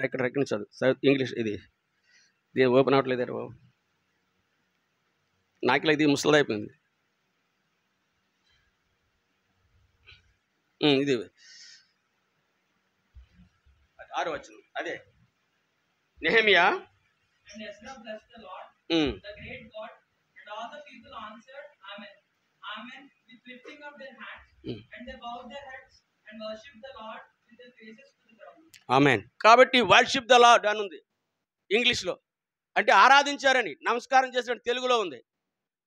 ఎక్కడ చదువు ఇంగ్లీష్ ఇది ఓపెన్ అవ్వట్లేదు బాబు. నాకులా ఇది ముసలిది అయిపోయింది. ఇది 6 వచనం అదే Nehemiah. And Ezra blessed the Lord, the great God, and all the people answered, Amen, Amen, with lifting up their hands, and they bowed their heads and worshipped the Lord with their faces to the ground. Amen. కాబట్టి worship the lord అని ఉంది ఇంగ్లీష్లో, అంటే ఆరాధించారని, నమస్కారం చేసినట్టు తెలుగులో ఉంది.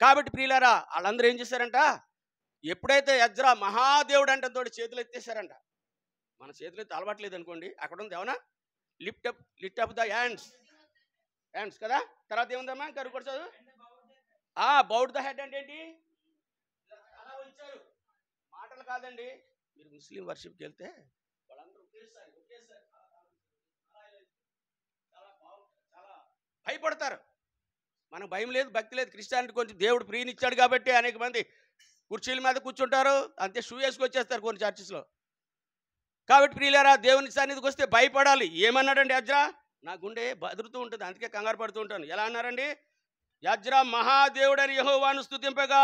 కాబట్టి ప్రియులారా, వాళ్ళందరూ ఏం చేశారంట, ఎప్పుడైతే ఎజ్రా మహాదేవుడు అంటే తోటి చేతులు ఎత్తేసారంట. మన చేతులు ఎత్తి అలవాట్లేదు అనుకోండి, అక్కడ ఉంది ఏమన్నా లిఫ్ట్ అప్ ద హ్యాండ్స్ కదా. తర్వాత ఏముందమ్మా ఇంకా కూడా చదువు. బౌడ్ ద హెడ్ అంటే ఏంటి, అలా ఉంచారు, మాటలు కాదండి. మీరు ముస్లిం వర్షిప్కి వెళ్తే వాళ్ళందరూ ఒకేసారి చాలా భయపడతారు. మనకు భయం లేదు, భక్తి లేదు. క్రిస్టియానిటీ కొంచెం దేవుడు ప్రియనిచ్చాడు కాబట్టి అనేక మంది కుర్చీల మీద కూర్చుంటారు, అంతే షూ వేసుకు వచ్చేస్తారు కొన్ని చర్చెస్లో. కాబట్టి ప్రియులారా, దేవుని సన్నిధికి వస్తే భయపడాలి. ఏమన్నాడండి ఎజ్రా, నా గుండె బదురుతూ ఉంటుంది, అందుకే కంగారు పడుతూ ఉంటాను. ఎలా అన్నారండి, ఎజ్రా మహాదేవుడని యెహోవాను స్తుతింపగా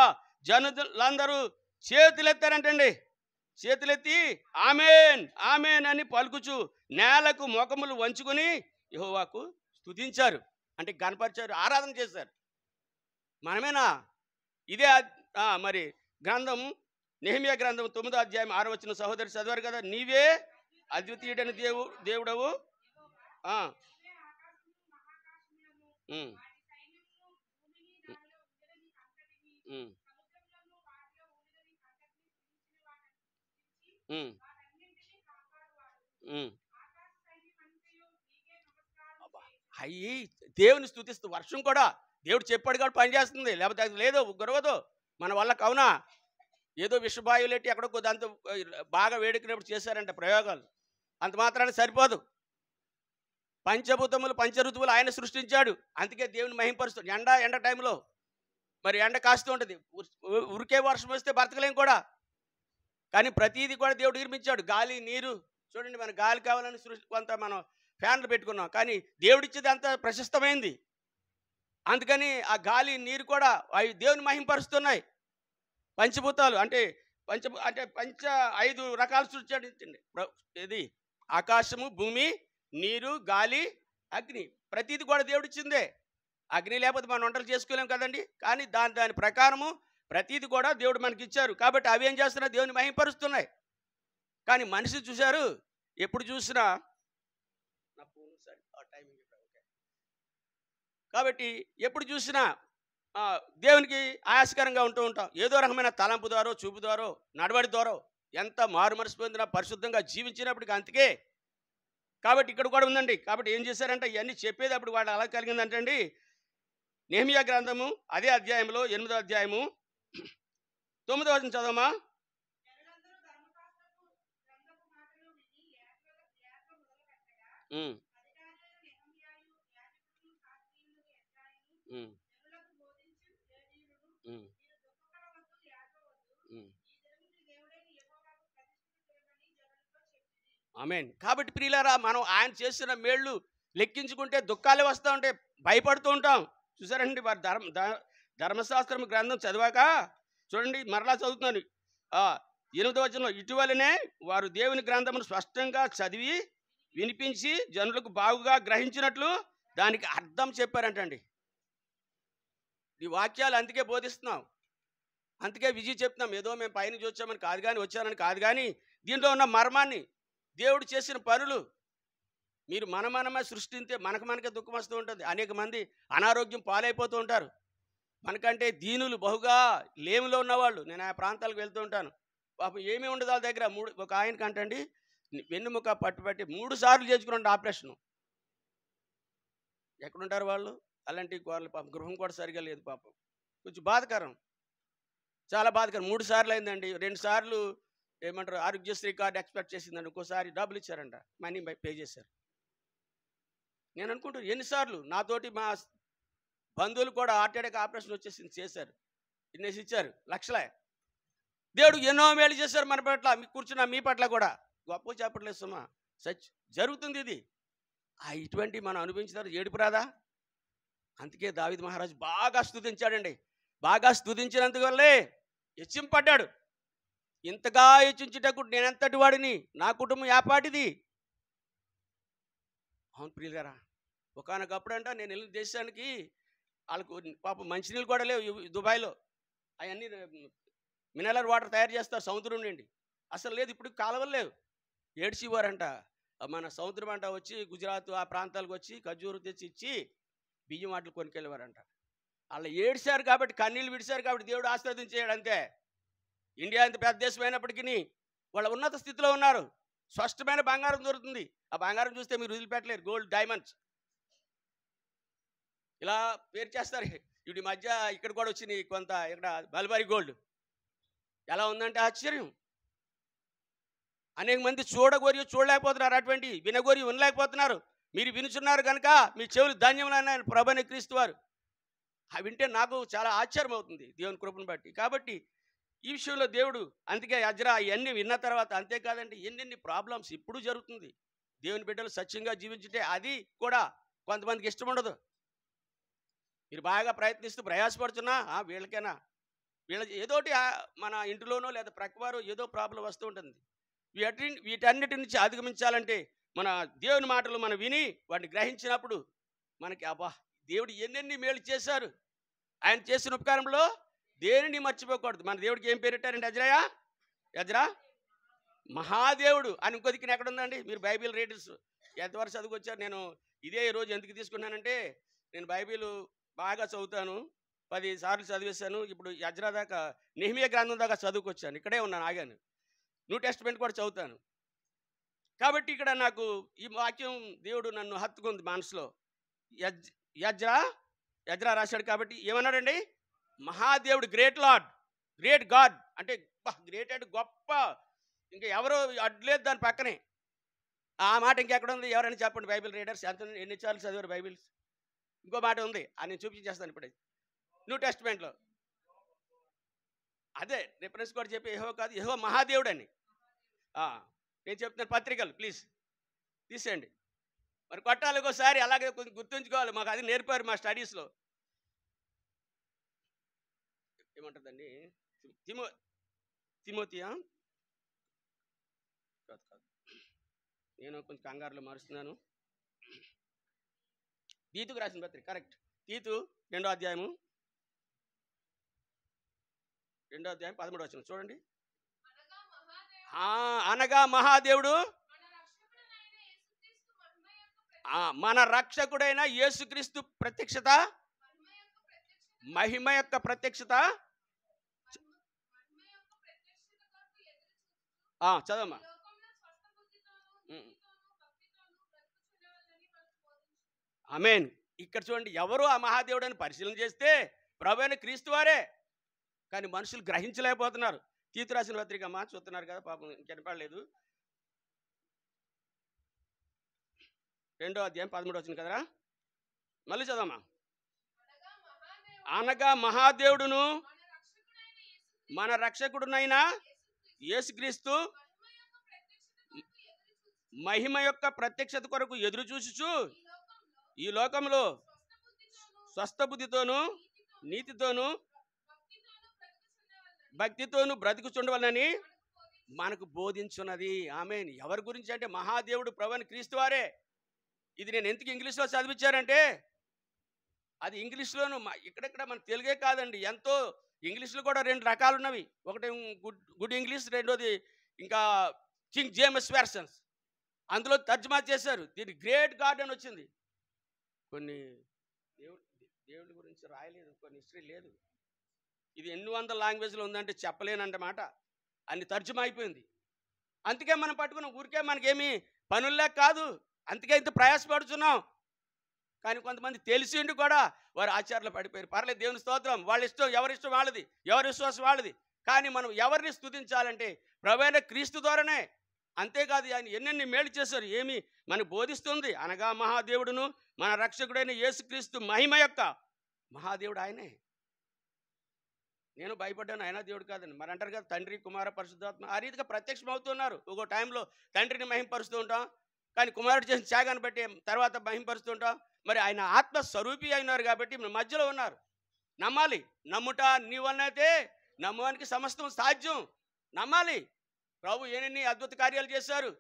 జనులందరూ చేతులెత్తారంటండి. చేతులెత్తి ఆమేన్ ఆమేన్ అని పలుకుచు నేలకు ముఖములు వంచుకొని యెహోవాకు స్తుతించారు, అంటే గణపరిచారు, ఆరాధన చేశారు. మనమేనా? ఇదే మరి గ్రంథం నెహెమియా గ్రంథం 9వ అధ్యాయం 6వ వచనం సహోదరు చదివారు కదా. నీవే అద్వితీయుడని దేవుడవు, అయ్యి దేవుని స్తుతిస్తూ, వర్షం కూడా దేవుడు చెప్పాడు కాబట్టి పనిచేస్తుంది, లేకపోతే అది లేదు గొరవదు మన వల్ల. కావునా ఏదో విషబాయులెట్టి ఎక్కడో దాంతో బాగా వేడుకునేప్పుడు చేశారంట ప్రయోగాలు, అంత మాత్రాన్ని సరిపోదు. పంచభూతములు పంచఋతువులు ఆయన సృష్టించాడు, అందుకే దేవుని మహింపరుస్తాడు. ఎండ టైంలో మరి ఎండ కాస్తూ ఉంటుంది, ఉరికే వర్షం వస్తే బ్రతకలేం కూడా. కానీ ప్రతీది కూడా దేవుడు నిర్మించాడు. గాలి నీరు చూడండి, మన గాలి కావాలని కొంత మనం ఫ్యాన్లు పెట్టుకున్నాం, కానీ దేవుడిచ్చేది అంత ప్రశస్తమైంది. అందుకని ఆ గాలి నీరు కూడా అవి దేవుని మహింపరుస్తున్నాయి. పంచభూతాలు అంటే పంచ 5 రకాలు సృష్టించండి. ఇది ఆకాశము, భూమి, నీరు, గాలి, అగ్ని, ప్రతిది కూడా దేవుడిచ్చిందే. అగ్ని లేకపోతే మనం వంటలు చేసుకోలేం కదండి. కానీ దాని ప్రకారము ప్రతిది కూడా దేవుడు మనకి ఇచ్చారు. కాబట్టి అవి ఏం చేస్తున్నా దేవుని మహింపరుస్తున్నాయి. కానీ మనిషి చూశారు, ఎప్పుడు చూసినా కాబట్టి ఎప్పుడు చూసినా దేవునికి ఆయాసకరంగా ఉంటూ ఉంటాం. ఏదో రకమైన తలంపు ద్వారో, చూపు ద్వారో, నడవడి ద్వారో ఎంత మారు మనసు పొందినా పరిశుద్ధంగా జీవించినప్పటికీ అంతకే. కాబట్టి ఇక్కడ కూడా ఉందండి. కాబట్టి ఏం చేశారంటే ఇవన్నీ చెప్పేటప్పుడు వాళ్ళు అలా కలిగిందంటే అండి, నెహెమియా గ్రంథము అదే అధ్యాయంలో 8వ అధ్యాయము 9వ వచనం చదవమా. ఆమేన్. కాబట్టి ప్రియులారా, మనం ఆయన చేసిన మేళ్ళు లెక్కించుకుంటే దుఃఖాలే వస్తూ ఉంటే భయపడుతూ ఉంటాం. చూసారండి, వారి ధర్మశాస్త్రం గ్రంథం చదివాక చూడండి, మరలా చదువుతున్నాను 8వ వచనంలో, ఇటీవలనే వారు దేవుని గ్రంథమును స్పష్టంగా చదివి వినిపించి జనులకు బాగుగా గ్రహించినట్లు దానికి అర్థం చెప్పారంటండి. ఈ వాక్యాలు అందుకే బోధిస్తున్నాం, అందుకే విజయ్ చెప్తున్నాం. ఏదో మేము పైనుంచి వచ్చామని కాదు కానీ, వచ్చానని కాదు కానీ, దీంట్లో ఉన్న మర్మాన్ని, దేవుడు చేసిన పనులు మీరు మనమే సృష్టించే మనకే దుఃఖం వస్తూ ఉంటుంది. అనేక మంది అనారోగ్యం పాలైపోతూ ఉంటారు. మనకంటే దీనులు బహుగా లేమిలో ఉన్నవాళ్ళు, నేను ఆ ప్రాంతాలకు వెళ్తూ ఉంటాను, పాపం ఏమీ ఉండదు వాళ్ళ దగ్గర. ఒక ఆయన కంటండి వెన్నుముక పట్టుబట్టి 3 సార్లు చేసుకున్నాడు ఆపరేషను. ఎక్కడుంటారు వాళ్ళు? అలాంటి వాళ్ళు పాపం గృహం కూడా సరిగా లేదు, పాపం కొంచెం బాధకరం, చాలా బాధకరం. 3 సార్లు అయిందండి. 2 సార్లు ఏమంటారు ఆరోగ్యశ్రీ కార్డు ఎక్స్పెక్ట్ చేసిందండి, ఇంకోసారి డబ్బులు ఇచ్చారంట, మనీ పే చేశారు. నేను అనుకుంటాను ఎన్నిసార్లు, నాతోటి మా బంధువులు కూడా హార్ట్ అటాక్ ఆపరేషన్ వచ్చేసింది, చేశారు, ఇన్నేసి ఇచ్చారు, లక్షలే. దేవుడు ఎన్నో మేలు చేశారు మన పట్ల, మీ కూర్చున్న మీ పట్ల కూడా. గొప్ప చెప్పట్లేదు సుమా, సచ్ జరుగుతుంది ఇది. ఇటువంటి మనం అనుభవించిన ఏడుపు రాదా? అందుకే దావీదు మహారాజు బాగా స్తుతించాడండి. బాగా స్తుతించినందువల్లే హెచ్చింపడ్డాడు. ఇంతగా హెచ్చించుటకు నేనెంతటి వాడిని, నా కుటుంబం ఏపాటిది. అవును ప్రియులారా, ఒకానొకప్పుడంట నేను వెళ్ళిన దేశానికి వాళ్ళకు పాపం మంచినీళ్ళు కూడా లేవు దుబాయ్లో. అవన్నీ మినరల్ వాటర్ తయారు చేస్తారు సముద్రం నుండి. అసలు లేదు, ఇప్పుడు కాలువలు లేవు. ఏడ్చివారంట. మన సముద్రం అంట వచ్చి గుజరాత్ ఆ ప్రాంతాలకు వచ్చి ఖర్జూరు తెచ్చి ఇచ్చి బియ్యం వాటిని కొనుకెళ్ళేవారంట. వాళ్ళు ఏడ్చారు కాబట్టి, కన్నీళ్ళు విడిచారు కాబట్టి దేవుడు ఆశీర్వదించాడు అంతే. ఇండియా ఇంత పెద్ద దేశం అయినప్పటికీ వాళ్ళ ఉన్నత స్థితిలో ఉన్నారు. స్పష్టమైన బంగారం దొరుకుతుంది. ఆ బంగారం చూస్తే మీరు వదిలిపెట్టలేరు. గోల్డ్, డైమండ్స్ ఇలా పేరు చేస్తారు. వీటి మధ్య ఇక్కడ కూడా వచ్చినాయి కొంత. ఇక్కడ మల్బరీ గోల్డ్ ఎలా ఉందంటే ఆశ్చర్యం. అనేక మంది చూడలేకపోతున్నారు, అటువంటి వినగోరి వినలేకపోతున్నారు. మీరు వినుచున్నారు కనుక మీ చెవులు ధాన్యములైన ప్రభువైన క్రీస్తు వారు. అవి వింటే నాకు చాలా ఆశ్చర్యం అవుతుంది దేవుని కృపను బట్టి. కాబట్టి ఈ విషయంలో దేవుడు అందుకే యజ్రా ఇవన్నీ విన్న తర్వాత, అంతేకాదండి ఎన్నెన్ని ప్రాబ్లమ్స్ ఇప్పుడు జరుగుతుంది. దేవుని బిడ్డలు సత్యంగా జీవించుంటే అది కూడా కొంతమందికి ఇష్టం ఉండదు. మీరు బాగా ప్రయత్నిస్తూ ప్రయాసపడుతున్నా వీళ్ళకైనా ఏదోటి మన ఇంటిలోనో లేదా ప్రక్కవారు ఏదో ప్రాబ్లం వస్తూ ఉంటుంది. వీటన్నిటి నుంచి అధిగమించాలంటే మన దేవుని మాటలు మనం విని వాటిని గ్రహించినప్పుడు మనకి అబ్బా దేవుడు ఎన్నెన్ని మేలు చేశారు, ఆయన చేసిన ఉపకారంలో దేనిని మర్చిపోకూడదు. మన దేవుడికి ఏం పేరెట్టారండి? యజ్రా మహాదేవుడు అని. ఇంకో దిక్కున ఎక్కడ ఉందండి? మీరు బైబిల్ రీడర్స్ ఎంతవరకు చదువుకొచ్చారు? నేను ఇదే రోజు ఎందుకు తీసుకున్నానంటే, నేను బైబిల్ బాగా చదువుతాను, 10 సార్లు చదివేశాను. ఇప్పుడు యజ్రా దాకా, నెహెమీయా గ్రంథం దాకా చదువుకొచ్చాను. ఇక్కడే ఉన్నాను, ఆగాను. న్యూ టెస్ట్మెంట్ కూడా చదువుతాను. కాబట్టి ఇక్కడ నాకు ఈ వాక్యం దేవుడు నన్ను హత్తుకుంది మనసులో. యజ్రా రాశాడు కాబట్టి ఏమన్నాడండి? మహాదేవుడు, గ్రేట్ లార్డ్, గ్రేట్ గాడ్ అంటే గ్రేట్ అంటే గొప్ప, ఇంకా ఎవరో అడ్లేదు దాని పక్కనే. ఆ మాట ఇంకెక్కడ ఉంది? ఎవరైనా చెప్పండి బైబిల్ రీడర్స్, ఎన్నిసార్లు చదివారు బైబిల్స్? ఇంకో మాట ఉంది, అది నేను చూపించేస్తాను ఇప్పుడే. న్యూ టెస్ట్మెంట్లో అదే రిఫరెన్స్ కూడా చెప్పి యెహోవా కాదు, యెహోవా మహాదేవుడు అని. నేను చెప్తున్నాను, పత్రికలు ప్లీజ్ తీసేయండి. మరి కొట్టాలి ఒకసారి, అలాగే కొంచెం గుర్తుంచుకోవాలి. మాకు అది నేర్పారు మా స్టడీస్లో. ఏమంటుందండి? తిమోతియా కాదు, నేను కొంచెం కంగారులో మారుస్తున్నాను. తీతుకు రాసిన పత్రిక, కరెక్ట్. తీతు 2వ అధ్యాయము 13వ వచనం చూడండి. అనగా మహాదేవుడు మన రక్షకుడైన యేసుక్రీస్తు ప్రత్యక్షత, మహిమ యొక్క ప్రత్యక్షత. చదవమ్మా. ఆమేన్. ఇక్కడ చూడండి, ఎవరు ఆ మహాదేవుడు అని పరిశీలన చేస్తే ప్రభువైన క్రీస్తు వారే. కానీ మనుషులు గ్రహించలేకపోతున్నారు. తీతు రాసిన పత్రిక అమ్మా, చూస్తున్నారు కదా, పాపం కనపడలేదు. 2వ అధ్యాయం 13వ వచనం కదరా, మళ్ళీ చదవమ్మా. అనగా మహాదేవుడును మన రక్షకుడునైనా యేసుక్రీస్తు మహిమ యొక్క ప్రత్యక్షత కొరకు ఎదురు చూచుచు ఈ లోకంలో స్వస్థ బుద్ధితోనూ నీతితోనూ భక్తితోనూ బ్రతుకుచుండవలనని మనకు బోధించున్నది. ఆమేన్. ఎవరి గురించి అంటే మహాదేవుడు ప్రభువైన క్రీస్తు వారే. ఇది నేను ఎందుకు ఇంగ్లీష్లో చదివించారంటే, అది ఇంగ్లీష్లోను ఇక్కడెక్కడ మన తెలుగే కాదండి, ఎంతో ఇంగ్లీష్లో కూడా 2 రకాలు ఉన్నవి. ఒకటి గుడ్ ఇంగ్లీష్, రెండోది ఇంకా కింగ్ జేమ్స్ వెర్షన్స్. అందులో తర్జుమా చేశారు. దీని గ్రేట్ గాడ్ అని వచ్చింది. కొన్ని దేవుడి గురించి రాయలేదు, కొన్ని హిస్టరీ లేదు. ఇది ఎన్ని వందల లాంగ్వేజ్లో ఉందంటే చెప్పలేనన్నమాట. అన్ని తర్జుమా అయిపోయింది. అందుకే మనం పట్టుకున్న ఊరికే మనకేమీ పనుల్లేక కాదు, అందుకే ఇంత ప్రయాసపడుతున్నాం. కానీ కొంతమంది తెలిసిండి కూడా వారు ఆచారాలు పడిపోయారు. పర్లేదు, దేవుని స్తోత్రం. వాళ్ళ ఇష్టం, ఎవరిష్టం వాళ్ళది, ఎవరి విశ్వాసం వాళ్ళది. కానీ మనం ఎవరిని స్తుతించాలంటే ప్రభువైన క్రీస్తు ద్వారానే. అంతేకాదు, ఆయన ఎన్నెన్ని మేలు చేశారు, ఏమి మనకు బోధిస్తుంది. అనగా మహాదేవుడును మన రక్షకుడైన యేసుక్రీస్తు మహిమ యొక్క మహాదేవుడు ఆయనే. నేను భయపడ్డాను, ఆయన దేవుడు కాదని. మరి అంటారు కదా, తండ్రి కుమార పరిశుద్ధాత్మ ఆ రీతిగా ప్రత్యక్షం అవుతున్నారు. ఒక టైంలో తండ్రిని మహిమపరుస్తూ ఉంటాం, కానీ కుమారుడు చేసిన త్యాగాన్ని బట్టి తర్వాత మహింపరుస్తుంటాం. మరి ఆయన ఆత్మ స్వరూపి అయినారు కాబట్టి మన మధ్యలో ఉన్నారు. నమ్మాలి. నమ్ముట నీ వలనైతే నమ్మడానికి సమస్తం సాధ్యం. నమ్మాలి. ప్రభు ఎన్ని అద్భుత కార్యాలు చేశారు.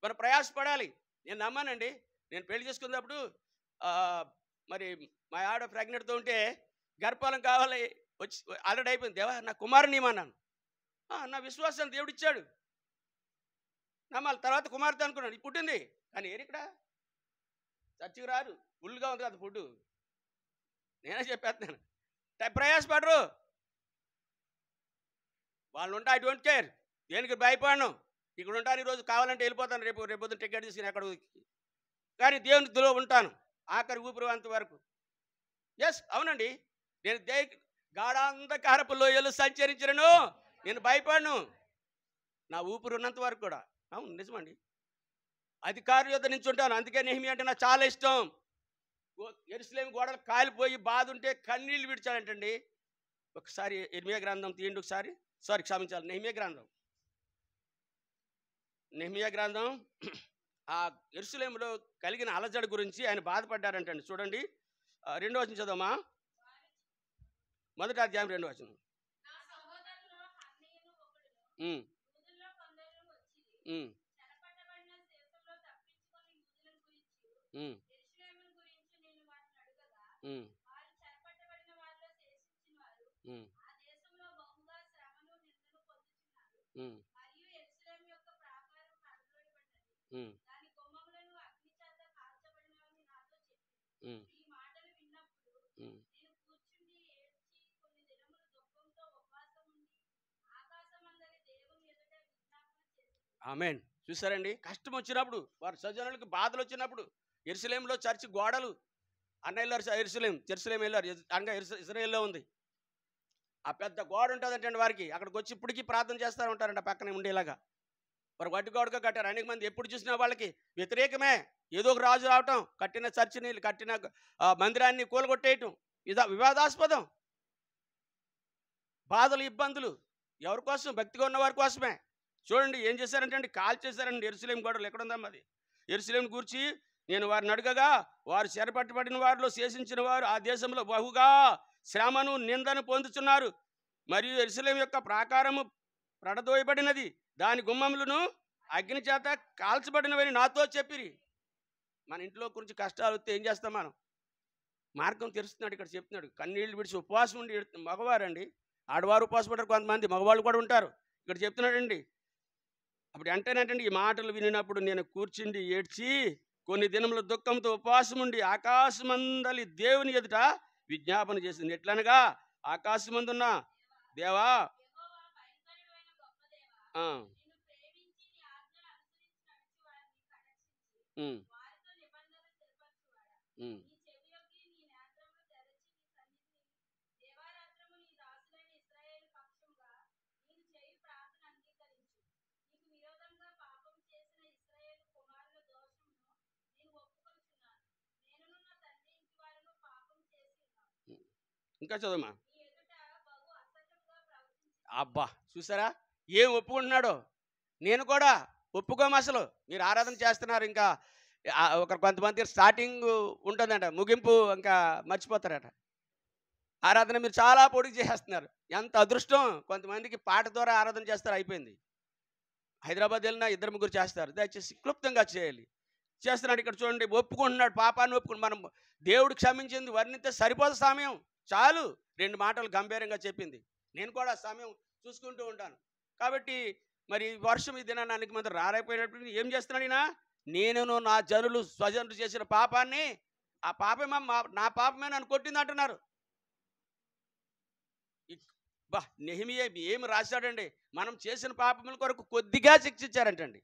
మనం ప్రయాసపడాలి. నేను నమ్మానండి. నేను పెళ్లి చేసుకున్నప్పుడు మరి మా ఆవిడ ప్రెగ్నెంట్తో ఉంటే గర్భఫలం కావాలి వచ్చి ఆల్రెడీ అయిపోయింది. దేవా నా కుమారుని ఇమ్మన్నాను. నా విశ్వాసాన్ని దేవుడు ఇచ్చాడు. నమ్మాలి. తర్వాత కుమార్తె అనుకున్నాను. ఇది పుట్టింది. కానీ ఇక్కడ చర్చికి రారు. ఫుల్గా ఉంది కదా ఫుడ్. నేనే చెప్పేస్తున్నాను. ప్రయాసపడరు. వాళ్ళు ఉంటే ఐ డోంట్ కేర్. దేనికి భయపడను. ఇక్కడ ఉంటాను. ఈరోజు కావాలంటే వెళ్ళిపోతాను. రేపు పొద్దున టికెట్ తీసుకుని అక్కడ. కానీ దేవునిలో ఉంటాను ఆఖరి ఊపిరివంత వరకు. ఎస్, అవునండి. నేను గాఢాంధకారపు లోయలు సంచరించను, నేను భయపడను. నా ఊపిరి ఉన్నంత వరకు కూడా. అవును, నిజమండి. అధికారుల యొద్ద నుంచి ఉంటాను. అందుకే నెహెమియా అంటే నాకు చాలా ఇష్టం. యెరూషలేము గోడలు కాలిపోయి బాధ ఉంటే కన్నీళ్ళు విడిచాడంటండి. ఒకసారి ఇర్మియా గ్రంథం తీయండి ఒకసారి. క్షమించాలి, నెహెమియా గ్రంథం ఆ యెరూషలేములో కలిగిన అలజడి గురించి ఆయన బాధపడ్డారంటండి. చూడండి, 2వ వచనం చదవమా. మొదటి అధ్యాయం 2వ వచనం. ఆమేన్. చూసారండి, కష్టం వచ్చినప్పుడు, వారి సజ్జనులకు బాధలు వచ్చినప్పుడు, యెరూషలేములో చర్చి గోడలు అన్న వెళ్ళారు. యెరూషలేం వెళ్ళారు. అనగా ఇజ్రాయేల్లో ఉంది. ఆ పెద్ద గోడ ఉంటుందంటే వారికి అక్కడికి వచ్చి ఇప్పటికీ ప్రార్థన చేస్తూ ఉంటారంట పక్కనే ఉండేలాగా. వారు వడ్డీ గోడగా కట్టారు. అనేక మంది ఎప్పుడు చూసినా వాళ్ళకి వ్యతిరేకమే. ఏదో ఒక రాజు రావటం, కట్టిన చర్చిని, కట్టిన మందిరాన్ని కూలగొట్టేయటం వివాదాస్పదం. బాధలు, ఇబ్బందులు ఎవరి కోసం? భక్తిగా ఉన్న వారి కోసమే. చూడండి ఏం చేశారంటే కాల్ చేశారండి యెరూషలేం గోడలు. ఎక్కడుందమ్మా అది? యెరూషలేం గూర్చి నేను వారిని అడగగా వారు చెరపట్టబడిన వారిలో శేషించిన వారు ఆ దేశంలో బహుగా శ్రమను నిందను పొందుతున్నారు. మరియు యెరూషలేం యొక్క ప్రాకారము ప్రడదోయబడినది, దాని గుమ్మములను అగ్ని చేత కాల్చబడినవని నాతో చెప్పిరి. మన ఇంట్లో గురించి కష్టాలు వస్తే ఏం చేస్తాం మనం? మార్గం తెరుస్తున్నాడు. ఇక్కడ చెప్తున్నాడు, కన్నీళ్లు విడిచి ఉపవాసం ఉండి మగవారండి. ఆడవారు ఉపవాసం పడరు, కొంతమంది మగవాళ్ళు కూడా ఉంటారు. ఇక్కడ చెప్తున్నాడండి. అప్పుడు అంటేనంటండి, ఈ మాటలు వినినప్పుడు నేను కూర్చుండి ఏడ్చి కొన్ని దినముల దుఃఖంతో ఉపవాసం ఉండి ఆకాశమందలి దేవుని ఎదుట విజ్ఞాపన చేసింది. ఎట్లనగా, ఆకాశమందున్న దేవా, ఇంకా చదవమా. అబ్బా, చూసారా ఏం ఒప్పుకుంటున్నాడో? నేను కూడా ఒప్పుకోము. అసలు మీరు ఆరాధన చేస్తున్నారు, ఇంకా కొంతమంది స్టార్టింగ్ ఉంటుందంట, ముగింపు ఇంకా మర్చిపోతారట. ఆరాధన మీరు చాలా పొడిగి చేస్తున్నారు. ఎంత అదృష్టం! కొంతమందికి పాట ద్వారా ఆరాధన చేస్తారు, అయిపోయింది. హైదరాబాద్ వెళ్ళినా 2-3 చేస్తారు. దయచేసి క్లుప్తంగా చేయాలి. చేస్తున్నాడు. ఇక్కడ చూడండి, ఒప్పుకుంటున్నాడు, పాపాన్ని ఒప్పుకుని. మనం దేవుడు క్షమించింది వర్ణితే సరిపోదు సమయం, చాలు. 2 మాటలు గంభీరంగా చెప్పింది. నేను కూడా సమయం చూసుకుంటూ ఉంటాను. కాబట్టి మరి వర్షం ఈ దినాన్ని అనేక మంది రారైపోయినప్పుడు ఏం చేస్తున్నాడు ఈయన? నేను నా జనులు స్వజనులు చేసిన పాపాన్ని, ఆ పాపమే నా పాపమే నన్ను కొట్టింది అంటున్నారు. నెహెమియా ఏమి రాశాడండి? మనం చేసిన పాపముల కొరకు కొద్దిగా శిక్షించారంటండి.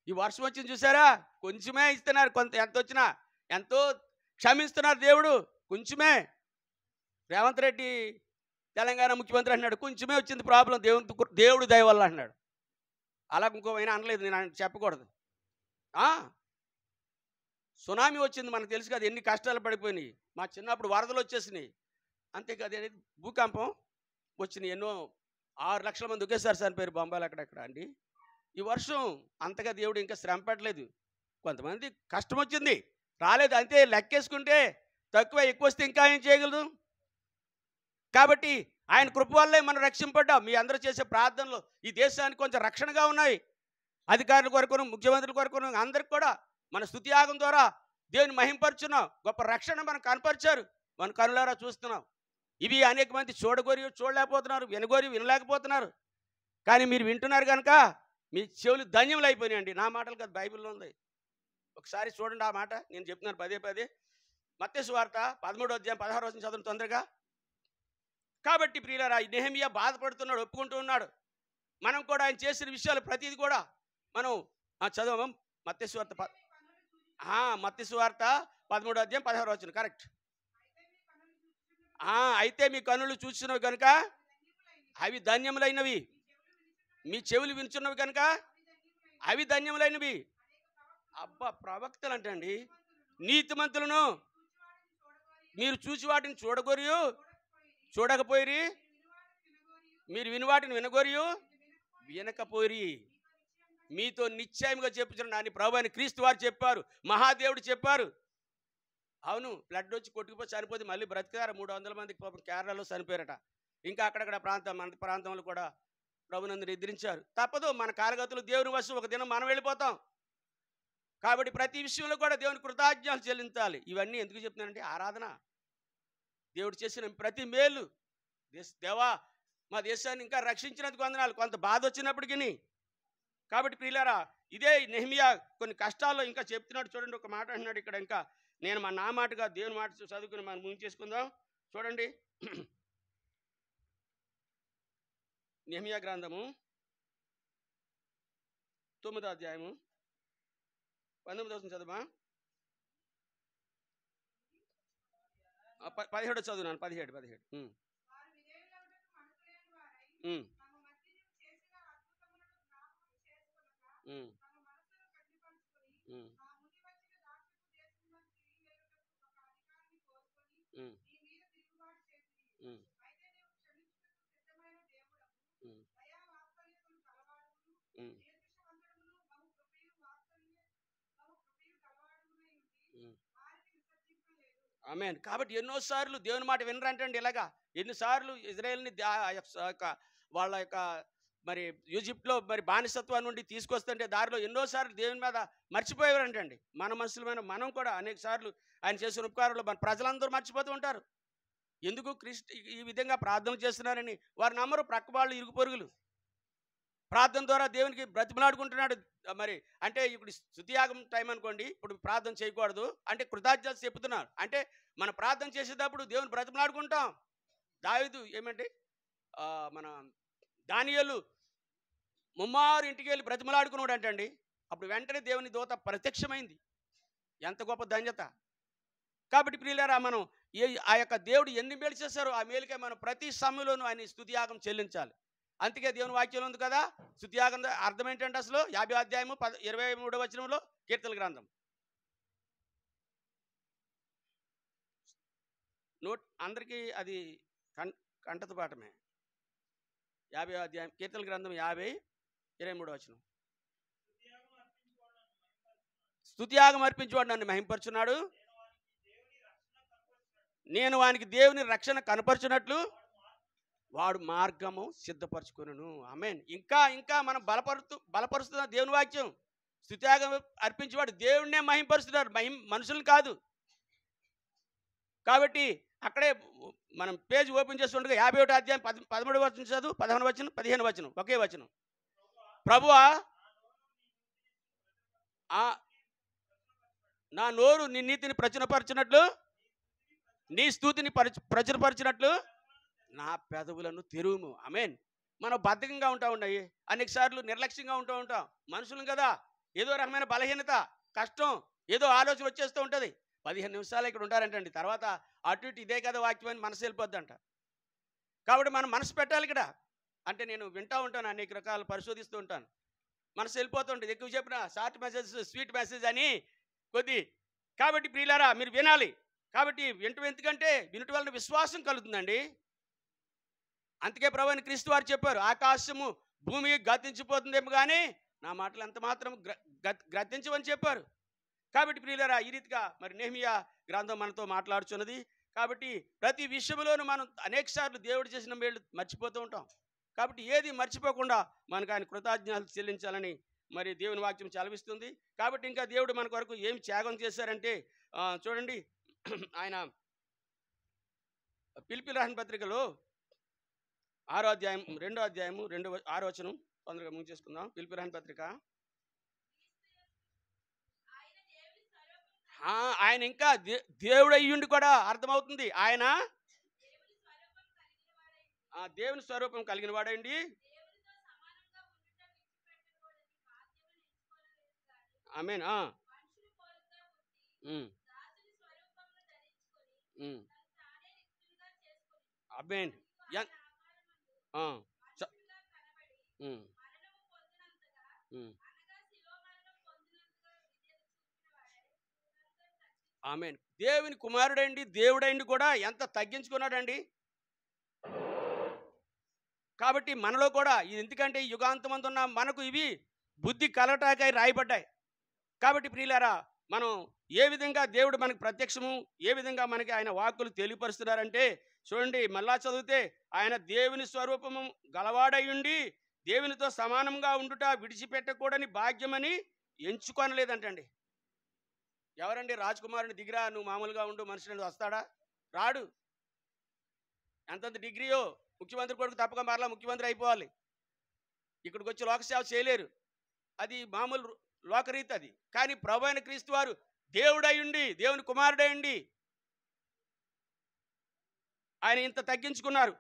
ఈ వర్షం వచ్చింది చూసారా, కొంచెమే ఇస్తున్నారు. ఎంత వచ్చినా ఎంతో క్షమిస్తున్నారు దేవుడు, కొంచెమే. రేవంత్ రెడ్డి తెలంగాణ ముఖ్యమంత్రి అంటున్నాడు, కొంచెమే వచ్చింది ప్రాబ్లం, దేవుడు దయ వల్ల అంటున్నాడు. అలా ఇంకోమైనా అనలేదు, నేను చెప్పకూడదు. సునామీ వచ్చింది, మనకు తెలుసు కదా, ఎన్ని కష్టాలు పడిపోయినాయి. మా చిన్నప్పుడు వరదలు వచ్చేసినాయి. అంతేకాదు, భూకంపం వచ్చినాయి, ఎన్నో 6 లక్షల మంది ఒకేసారి చనిపోయారు బొంబాయిలో అక్కడెక్కడ అండి. ఈ వర్షం అంతగా దేవుడు ఇంకా శ్రమ పెట్టలేదు. కొంతమంది కష్టం వచ్చింది, రాలేదు, అంతే. లెక్కేసుకుంటే తక్కువ, ఎక్కువ వస్తే ఇంకా ఏం చేయగలదు? కాబట్టి ఆయన కృప వల్లే మనం రక్షింపడ్డాం. మీ అందరూ చేసే ప్రార్థనలు ఈ దేశానికి కొంచెం రక్షణగా ఉన్నాయి. అధికారుల కొరకును, ముఖ్యమంత్రుల కొరకును, అందరికి కూడా మన స్తుతియాగం ద్వారా దేవుని మహింపరుచున్నాం. గొప్ప రక్షణ మనం కనపరిచారు, మన కనులారా చూస్తున్నాం. ఇవి అనేక మంది చూడగోరి చూడలేకపోతున్నారు, వినగోరి వినలేకపోతున్నారు. కానీ మీరు వింటున్నారు కనుక మీ చెవులు ధన్యములు అయిపోయినాయండి. నా మాటలు కాదు, బైబిల్లో ఉంది. ఒకసారి చూడండి ఆ మాట, నేను చెప్తున్నాను పదే పదే. మత్తయి సువార్త 13వ అధ్యాయం 16వ వచనం చదవండి తొందరగా. కాబట్టి ప్రియులారా, నెహెమియా బాధపడుతున్నాడు, ఒప్పుకుంటూ ఉన్నాడు. మనం కూడా ఆయన చేసిన విషయాలు ప్రతిది కూడా మనం చదవం. మత్తయి సువార్త మత్తయి సువార్త 13వ అధ్యాయం 16వ వచనం, కరెక్ట్. అయితే మీ కన్నులు చూస్తున్నవి కనుక అవి ధన్యములైనవి, మీ చెవులు వినుచున్నవి కనుక అవి ధన్యములైనవి. అబ్బా, ప్రవక్తలు అంటండి, నీతిమంతులను మీరు చూసి వాటిని చూడగోరియు చూడకపోయిరి, మీరు విని వాటిని వినగోరియు వినకపోయిరి. మీతో నిశ్చయముగా చెప్పుచున్నాను అని ప్రభు అని క్రీస్తు వారు చెప్పారు, మహాదేవుడు చెప్పారు. అవును, బ్లడ్ వచ్చి కొట్టుకుపోయి చనిపోతే మళ్ళీ బ్రతికారు. 300 మందికి పాపం కేరళలో చనిపోయారట. ఇంకా అక్కడక్కడ మన ప్రాంతంలో కూడా ప్రభునందు నిద్రించారు. తప్పదు, మన కాలగతులు దేవుని వశం, ఒక దినం మనం వెళ్ళిపోతాం. కాబట్టి ప్రతి విషయంలో కూడా దేవుని కృతజ్ఞతలు చెల్లించాలి. ఇవన్నీ ఎందుకు చెప్తున్నానంటే ఆరాధన, దేవుడు చేసిన ప్రతి మేలు. దేవా, మా దేశాన్ని ఇంకా రక్షించినందుకు వందనాలు. కొంత బాధ వచ్చినప్పటికీ. కాబట్టి ప్రియులారా, ఇదే నెహెమియా కొన్ని కష్టాల్లో ఇంకా చెప్తున్నాడు. చూడండి, ఒక మాట అంటున్నాడు ఇక్కడ. ఇంకా నేను నా మాటగా దేవుని మాట చదువుకుని మనం ముగించేసుకుందాం. చూడండి, నెహెమియా గ్రంథము 9వ అధ్యాయము 19వ వచనం చదువా. 17 చదువునాను. 17. ఆమేన్. కాబట్టి ఎన్నోసార్లు దేవుని మాట వినరంటండి. ఇలాగా ఎన్నిసార్లు ఇజ్రాయేల్ని వాళ్ళ యొక్క మరి ఈజిప్ట్లో మరి బానిసత్వం నుండి తీసుకొస్తుంటే దారిలో ఎన్నోసార్లు దేవుని మీద మర్చిపోయేవారంటండి. మన మనుషులమైన మనం కూడా అనేక సార్లు ఆయన చేసిన ఉపకారంలో మన ప్రజలందరూ మర్చిపోతూ ఉంటారు. ఎందుకు క్రీస్తు ఈ విధంగా ప్రార్థన చేస్తున్నారని వారు నమ్మరు. ప్రక్క వాళ్ళు, ఇరుగు పొరుగులు ప్రార్థన ద్వారా దేవునికి బ్రతిమలాడుకుంటున్నాడు. మరి అంటే ఇప్పుడు స్తుతియాగం టైం అనుకోండి, ఇప్పుడు ప్రార్థన చేయకూడదు అంటే కృతజ్ఞత చెప్తున్నారు. అంటే మన ప్రార్థన చేసేటప్పుడు దేవుని బ్రతిమలాడుకుంటాం. దావీదు ఏమంటే మన దానియేలు ముమ్మారు ఇంటికి వెళ్ళి బ్రతిమలాడుకున్నాడు అంటండి. అప్పుడు వెంటనే దేవుని దూత ప్రత్యక్షమైంది. ఎంత గొప్ప ధన్యత. కాబట్టి ప్రియులారా, మనం ఆ యొక్క దేవుడు ఎన్ని మేలు చేశారో ఆ మేలుకే మనం ప్రతి సమయంలోనూ ఆయన స్తుతియాగం చెల్లించాలి. అందుకే దేవుని వాక్యం ఉంది కదా, స్తుతియాగం అర్థం ఏంటంటే అసలు 50వ అధ్యాయము 23వ వచనంలో కీర్తనల గ్రంథం అందరికీ అది కంటత పాఠమే. 50వ అధ్యాయం కీర్తనల గ్రంథం 50:23వ వచనం. స్తుతియాగం అర్పించేవాడు నన్ను మహింపరుచున్నాడు, నేను వానికి దేవుని రక్షణ కనపరచున్నట్లు వాడు మార్గము సిద్ధపరచుకును. ఆమేన్. ఇంకా ఇంకా మనం బలపరుస్తున్న దేవుని వాక్యం. స్తుతియాగం అర్పించేవాడు దేవుడినే మహింపరుస్తున్నారు, మనుషులను కాదు. కాబట్టి అక్కడే మనం పేజ్ ఓపెన్ చేస్తుండగా 51వ అధ్యాయం 13వ వచనం చదువు, 11వ వచనం, 15వ వచనం, ఒకే వచనం. ప్రభువా, నా నోరు నీ నీతిని ప్రచురపరచినట్లు, నీ స్తుతిని ప్రచురపరిచినట్లు నా పెదవులను తెరువుము. ఆమేన్. మనం బద్ధకంగా ఉన్నాయి, అనేక సార్లు నిర్లక్ష్యంగా ఉంటాం. మనుషులు కదా, ఏదో రకమైన బలహీనత, కష్టం, ఏదో ఆలోచన వచ్చేస్తూ ఉంటుంది. 15 నిమిషాలు ఇక్కడ ఉంటారంటండి, తర్వాత అటు ఇటు ఇదే కదా వాక్యం అని మనసు వెళ్ళిపోద్దంట. కాబట్టి మనం మనసు పెట్టాలి ఇక్కడ. అంటే నేను వింటూ ఉంటాను, అనేక రకాలు పరిశోధిస్తూ ఉంటాను. మనసు వెళ్ళిపోతుంటుంది, ఎక్కువ చెప్పిన షార్ట్ మెసేజ్, స్వీట్ మెసేజ్ అని కొద్ది. కాబట్టి ప్రియులారా, మీరు వినాలి. కాబట్టి వింటం ఎందుకంటే వినటం వలన విశ్వాసం కలుగుతుందండి. అందుకే ప్రభువైన క్రీస్తు వారు చెప్పారు, ఆకాశము భూమి గతించిపోతుందేమో కానీ నా మాటలు ఎంత మాత్రం గతించవని చెప్పారు. కాబట్టి ప్రియులారా ఈ రీతిగా మరి నెహెమీయా గ్రంథం మనతో మాట్లాడుచున్నది. కాబట్టి ప్రతి విషయంలోనూ మనం అనేక సార్లు దేవుడు చేసిన మేళ్ళు మర్చిపోతూ ఉంటాం. కాబట్టి ఏది మర్చిపోకుండా మనకు ఆయన కృతజ్ఞతలు చెల్లించాలని మరి దేవుని వాక్యం చలవిస్తుంది. కాబట్టి ఇంకా దేవుడు మన కొరకు ఏం త్యాగం చేశారంటే చూడండి ఆయన పిలిపిలి రాసిన పత్రికలో 6వ అధ్యాయం 2వ అధ్యాయము 6వ వచనం తొందరగా ముగించేసుకుందాం. పిలిపిలి రాసిన పత్రిక. ఆయన ఇంకా దేవుడు అయ్యుండి కూడా అర్థమవుతుంది. ఆయన దేవుని స్వరూపం కలిగిన వాడండి. ఆమేన్. ఆమేన్. ఆమేన్. దేవుని కుమారుడండి, దేవుడండి కూడా ఎంత తగ్గించుకున్నాడండి. కాబట్టి మనలో కూడా ఎందుకంటే యుగాంతమందున్న మనకు ఇవి బుద్ధి కలటాకై రాయబడ్డాయి. కాబట్టి ప్రియులారా మనం ఏ విధంగా దేవుడు మనకు ప్రత్యక్షము, ఏ విధంగా మనకి ఆయన వాక్కులు తెలియపరుస్తున్నారంటే చూడండి, మళ్ళా చదివితే ఆయన దేవుని స్వరూపము గలవాడయుండి దేవునితో సమానంగా ఉండుట విడిచిపెట్టకూడని భాగ్యమని ఎంచుకొనలేదంటండి. ఎవరండి రాజకుమారుని దిగిరా, నువ్వు మామూలుగా ఉండు, మనుషులు వస్తాడా? రాడు. ఎంతంత డిగ్రీయో ముఖ్యమంత్రి కొడుకు తప్పక మరలా ముఖ్యమంత్రి అయిపోవాలి. ఇక్కడికి వచ్చి లోకసేవ చేయలేరు. అది మామూలు లోకరీతి అది. కానీ ప్రభు అయిన క్రీస్తు వారు దేవుడయ్యుండి, దేవుని కుమారుడయ్యుండి ఆయన ఇంత తగ్గించుకున్నారు.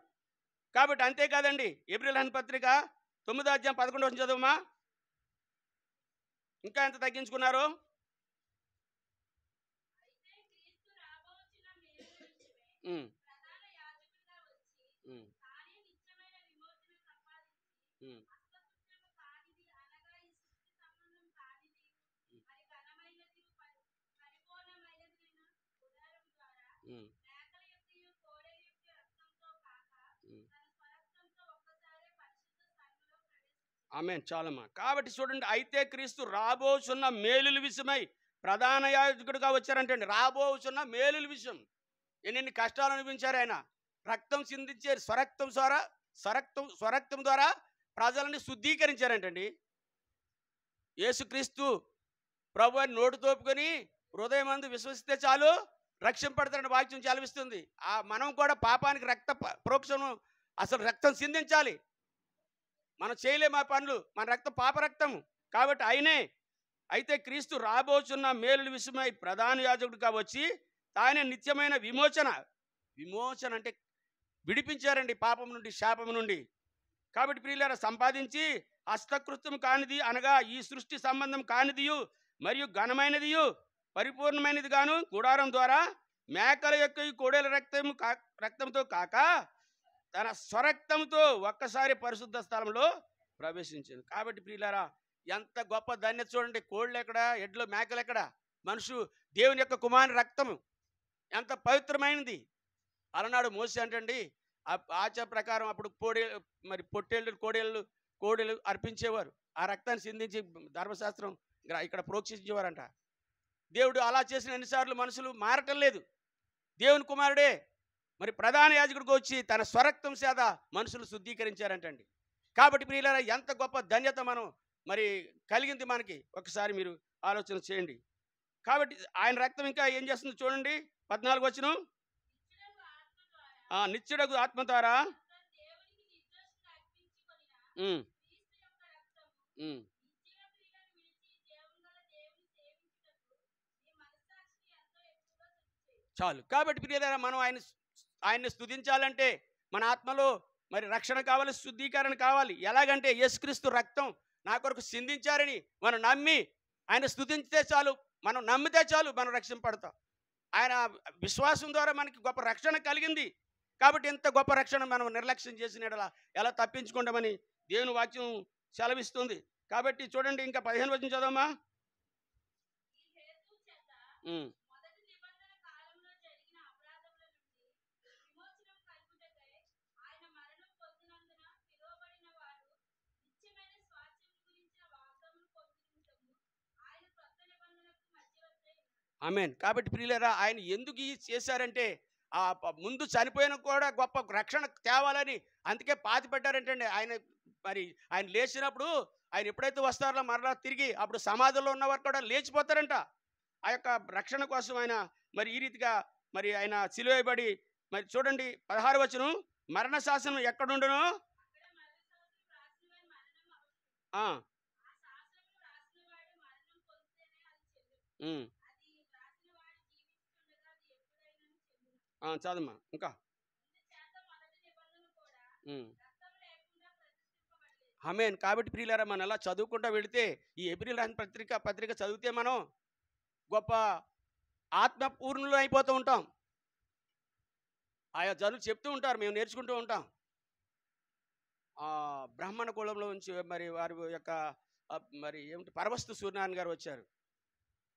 కాబట్టి అంతేకాదండి, ఎబ్రిల్ రాసిన పత్రిక 9వ అధ్యాయం 11వ వచనం చదువుమా. ఇంకా ఎంత తగ్గించుకున్నారు. ఆమేన్. చాలమ్మా. కాబట్టి చూడండి, అయితే క్రీస్తు రాబోచున్న మేలుల విషయమై ప్రధాన యాజకుడిగా వచ్చారంటండి. రాబోచున్న మేలుల విషయం. ఎన్నెన్ని కష్టాలు అనిపించారు ఆయన. రక్తం చిందించే స్వరక్తం ద్వారా ప్రజలని శుద్ధీకరించారంటండి. యేసుక్రీస్తు ప్రభు అని నోటు తోపుకొని హృదయమందు విశ్వసిస్తే చాలు రక్షింపడతారని వాక్యం చలవిస్తుంది. మనం కూడా పాపానికి రక్త ప్రోక్షను అసలు రక్తం చిందించాలి. మనం చేయలేము ఆ పనులు. మన రక్తం పాప రక్తము. కాబట్టి ఆయనే అయితే క్రీస్తు రాబోచున్న మేలుల విషయమై ప్రధాన యాజకుడిగా వచ్చి తానే నిత్యమైన విమోచన అంటే విడిపించారండి పాపం నుండి, శాపం నుండి. కాబట్టి ప్రియులారా సంపాదించి హస్తకృత్యం కానిది అనగా ఈ సృష్టి సంబంధం కానిదియు మరియు ఘనమైనదియు పరిపూర్ణమైనది గాను గుడారం ద్వారా మేకల యొక్క కోడెల రక్తంతో కాక తన స్వరక్తంతో ఒక్కసారి పరిశుద్ధ స్థలంలో ప్రవేశించింది. కాబట్టి ప్రియులారా ఎంత గొప్ప ధన్యత చూడండి. కోళ్ళు ఎక్కడ, ఎడ్లు మేకలు ఎక్కడ, మనుషు దేవుని యొక్క కుమారుని రక్తము ఎంత పవిత్రమైనది. అలనాడు మోసే అంటండి ఆచార ప్రకారం అప్పుడు పొట్టేళ్ళు కోడేళ్ళు అర్పించేవారు. ఆ రక్తాన్ని సిందించి ధర్మశాస్త్రం ఇక్కడ ప్రోక్షించేవారంట. దేవుడు అలా చేసిన ఎన్నిసార్లు మనుషులు మారటం లేదు. దేవుని కుమారుడే మరి ప్రధాన యాజకుడికి వచ్చి తన స్వరక్తం చేత మనుషులు శుద్ధీకరించారంటండి. కాబట్టి ప్రియులారా ఎంత గొప్ప ధన్యత మనం మరి కలిగింది మనకి. ఒకసారి మీరు ఆలోచన చేయండి. కాబట్టి ఆయన రక్తం ఇంకా ఏం చేస్తుంది చూడండి. 14వ వచనం, నిత్యుడగు ఆత్మ ద్వారా చాలు. కాబట్టి ప్రియులారా మనం ఆయన్ని స్తుతించాలంటే మన ఆత్మలో మరి రక్షణ కావాలి, శుద్ధీకరణ కావాలి. ఎలాగంటే యేసుక్రీస్తు రక్తం నా కొరకు సిందించారని మనం నమ్మి ఆయన స్తుతించితే చాలు, మనం నమ్మితే చాలు, మనం రక్షింపడతాం. ఆయన విశ్వాసం ద్వారా మనకి గొప్ప రక్షణ కలిగింది. కాబట్టి ఇంత గొప్ప రక్షణ మనం నిర్లక్ష్యం చేసిన ఎలా తప్పించుకుంటామని దేవుని వాక్యం సెలవిస్తుంది. కాబట్టి చూడండి, ఇంకా 15వ వచనం చదవమ్మా. ఆమేన్. కాబట్టి ప్రియులారా ఆయన ఎందుకు ఇది చేశారంటే ముందు చనిపోయిన కూడా గొప్ప రక్షణ తేవాలని అందుకే పాతి పెట్టారంటండి. ఆయన మరి ఆయన లేచినప్పుడు ఆయన ఎప్పుడైతే వస్తారో మరలా తిరిగి అప్పుడు సమాధిలో ఉన్నవారు కూడా లేచిపోతారంట. ఆ యొక్క రక్షణ కోసం ఆయన మరి ఈ రీతిగా మరి ఆయన సిలువ వేయబడి మరి చూడండి 16 వచనం మరణ శాసనం ఎక్కడుండును? ఆ, ఉమ్, చదమ్మా ఇంకా. ఉమ్. ఆమేన్. కాబట్టి ప్రియులారా మనం అలా చదువుకుంటూ వెళితే ఈ ఏప్రిల్ రాసిన పత్రిక చదివితే మనం గొప్ప ఆత్మపూర్ణులు అయిపోతూ ఉంటాం. ఆయా జనులు చెప్తూ ఉంటారు, మేము నేర్చుకుంటూ ఉంటాం. బ్రాహ్మణ కులంలో నుంచి మరి వారి యొక్క మరి ఏమిటి పరవస్తు సూర్యనారాయణ గారు వచ్చారు.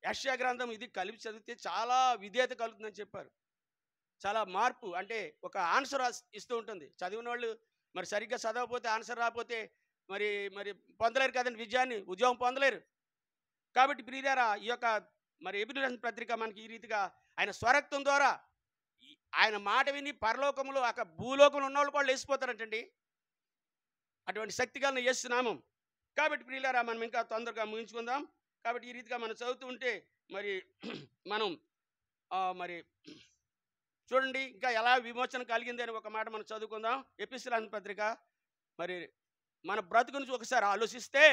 యెషయా గ్రంథం ఇది కలిపి చదివితే చాలా విధేయత కలుగుతుందని చెప్పారు. చాలా మార్పు అంటే ఒక ఆన్సర్ ఇస్తూ ఉంటుంది. చదివిన వాళ్ళు మరి సరిగ్గా చదవకపోతే ఆన్సర్ రాకపోతే మరి మరి పొందలేరు కదండి, విజయాన్ని ఉద్యోగం పొందలేరు. కాబట్టి ప్రియులారా ఈ యొక్క మరి ఏప్రిల్ రాసిన పత్రిక మనకి ఈ రీతిగా ఆయన స్వరక్తం ద్వారా ఆయన మాట విని పరలోకంలో భూలోకంలో ఉన్న వాళ్ళు కూడా లేచిపోతారంటండి. అటువంటి శక్తి కలిగిన యేసు నామం. కాబట్టి ప్రియులారా మనం ఇంకా తొందరగా ముగించుకుందాం. కాబట్టి ఈ రీతిగా మనం చదువుతూ ఉంటే మరి మనం మరి చూడండి ఇంకా ఎలా విమోచన కలిగింది అని ఒక మాట మనం చదువుకుందాం. ఎపిస్తుల రాసిన పత్రిక మరి మన బ్రతుకు నుంచి ఒకసారి ఆలోచిస్తే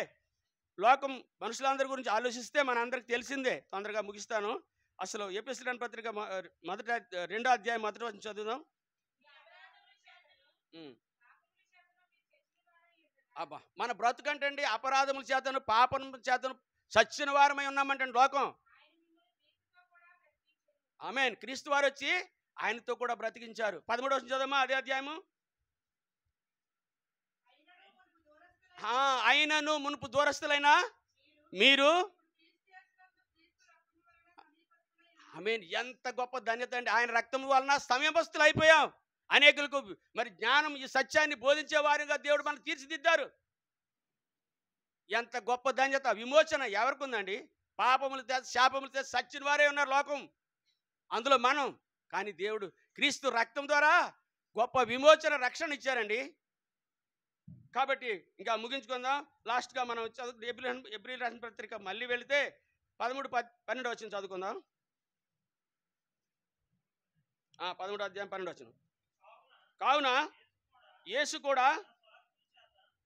లోకం మనుషులందరి గురించి ఆలోచిస్తే మన అందరికి తెలిసిందే. తొందరగా ముగిస్తాను. అసలు ఎపిస్తుల రాసిన పత్రిక 2వ అధ్యాయం మొదటి వచనం చదువుదాం. అబ్బా మన బ్రతుకంటండి అపరాధముల చేతను పాపం చేతను చచ్చిన వారమై ఉన్నామంటండి లోకం. ఆమేన్. క్రీస్తు వారు వచ్చి ఆయనతో కూడా బ్రతికించారు. 13వ వచనం చదవమా అదే అధ్యాయము. అయినను మునుపు దూరస్తులైన మీరు ఆమేన్. ఎంత గొప్ప ధన్యత అండి. ఆయన రక్తం వలన సమయమస్తులు అయిపోయాం. అనేకులకు మరి జ్ఞానం ఈ సత్యాన్ని బోధించే వారిగా దేవుడు మనకు తీర్చిదిద్దారు. ఎంత గొప్ప ధన్యత. విమోచన ఎవరికి ఉందండి? పాపములు శాపములు సచ్చిన వారే ఉన్నారు లోకం, అందులో మనం. కానీ దేవుడు క్రీస్తు రక్తం ద్వారా గొప్ప విమోచన రక్షణ ఇచ్చారండి. కాబట్టి ఇంకా ముగించుకుందాం. లాస్ట్గా మనం చదువు ఏప్రిల్ రాసిన పత్రిక మళ్ళీ వెళితే 13-12 వచనం చదువుకుందాం. 13వ అధ్యాయం 12వ వచనం. కావున యేసు కూడా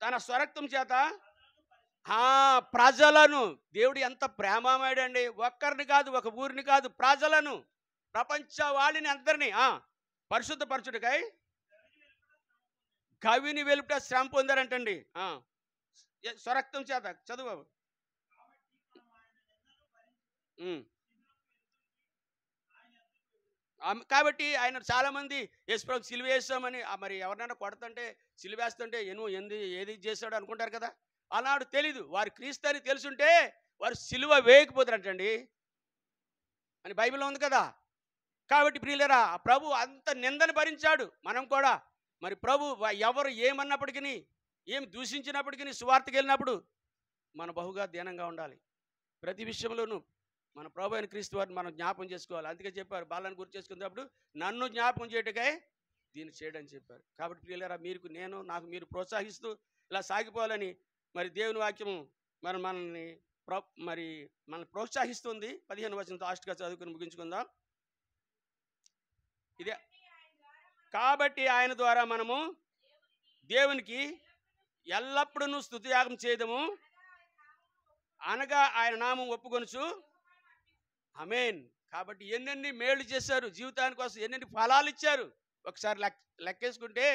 తన స్వరక్తం చేత ప్రజలను, దేవుడు ఎంత ప్రేమమయుడండి. ఒక్కరిని కాదు, ఒక ఊరిని కాదు, ప్రజలను, ప్రపంచ వాడిని అందరినీ పరిశుద్ధపరచుడికై కవిని వెలుపుట శ్రమ పొందారంటండి. స్వరక్తం చేత చదువు. కాబట్టి ఆయన చాలామంది యేసుప్రభు సిలువ వేస్తామని మరి ఎవరినైనా కొడుతుంటే సిలువేస్తుంటే ఏది చేశాడు అనుకుంటారు కదా. అలాడు తెలీదు. వారు క్రీస్తు అని తెలుసుంటే వారు సిలువ వేయకపోతారంటండి అని బైబిల్లో ఉంది కదా. కాబట్టి ప్రియులారా ప్రభు అంత నిందను భరించాడు. మనం కూడా మరి ప్రభు ఎవరు ఏమన్నప్పటికీ ఏమి దూషించినప్పటికీ సువార్తకి వెళ్ళినప్పుడు మనం బహుగా దీనంగా ఉండాలి. ప్రతి విషయంలోనూ మన ప్రభు అయిన క్రీస్తు వారిని మనం జ్ఞాపకం చేసుకోవాలి. అందుకే చెప్పారు, బాలను గుర్తు చేసుకున్నప్పుడు నన్ను జ్ఞాపకం చేయటకై దీన్ని చేయడని చెప్పారు. కాబట్టి ప్రియులారా నాకు మీరు ప్రోత్సహిస్తూ ఇలా సాగిపోవాలని మరి దేవుని వాక్యము మనల్ని ప్రోత్సహిస్తుంది. 15వ వచనం లాస్ట్గా చదువుకుని ముగించుకుందాం. ఇదే కాబట్టి ఆయన ద్వారా మనము దేవునికి ఎల్లప్పుడూ స్తుతియాగం చేయదము అనగా ఆయన నామం ఒప్పుకొనుచు. ఆమేన్. కాబట్టి ఎన్నెన్ని మేళ్లు చేశారు, జీవితానికి కోసం ఎన్నెన్ని ఫలాలు ఇచ్చారు, ఒకసారి లెక్కేసుకుంటే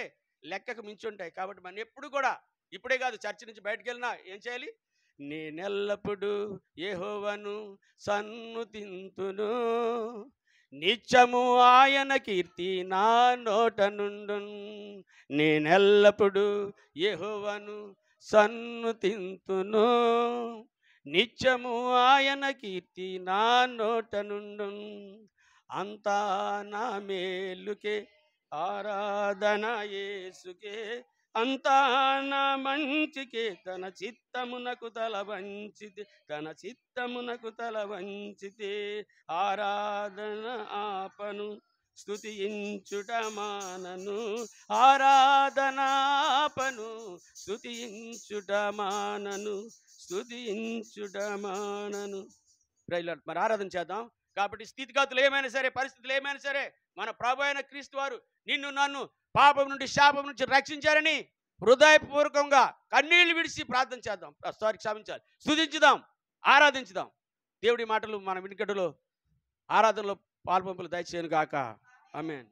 లెక్కకు మించి ఉంటాయి. కాబట్టి మనం ఎప్పుడు కూడా, ఇప్పుడే కాదు, చర్చి నుంచి బయటకు వెళ్ళినా ఏం చేయాలి? నేనెల్లప్పుడు యెహోవాను సన్నుతింతును, నిత్యము ఆయన కీర్తి నా నోట నుండును. నేనెల్లప్పుడు యెహోవాను సన్నుతింతును, నిత్యము ఆయన కీర్తి నా నోట నుండును. అంతా నా మేలుకే ఆరాధన యేసుకే అంతా నా మంచికే తన చిత్తమునకు తల వంచితే, తన చిత్తమునకు తల వంచితే ఆరాధన ఆపను స్తుతించుట మానను, ఆరాధన ఆపను స్తుతించుట మానను, స్తుతించుట మానను. ప్రైలాడ్ మరి ఆరాధన చేద్దాం. కాబట్టి స్థితిగతులు ఏమైనా సరే, పరిస్థితులు ఏమైనా సరే, మన ప్రభు అయిన క్రీస్తు వారు నిన్ను నన్ను పాపం నుండి శాపం నుంచి రక్షించారని హృదయపూర్వకంగా కన్నీళ్లు విడిచి ప్రార్థన చేద్దాం. క్షమించాలి, స్తుతించుదాం, ఆరాధించుదాం. దేవుడి మాటలు మన వినికిడిలో ఆరాధనలో పాల్పంపులు దయచేయను గాక. ఆమేన్.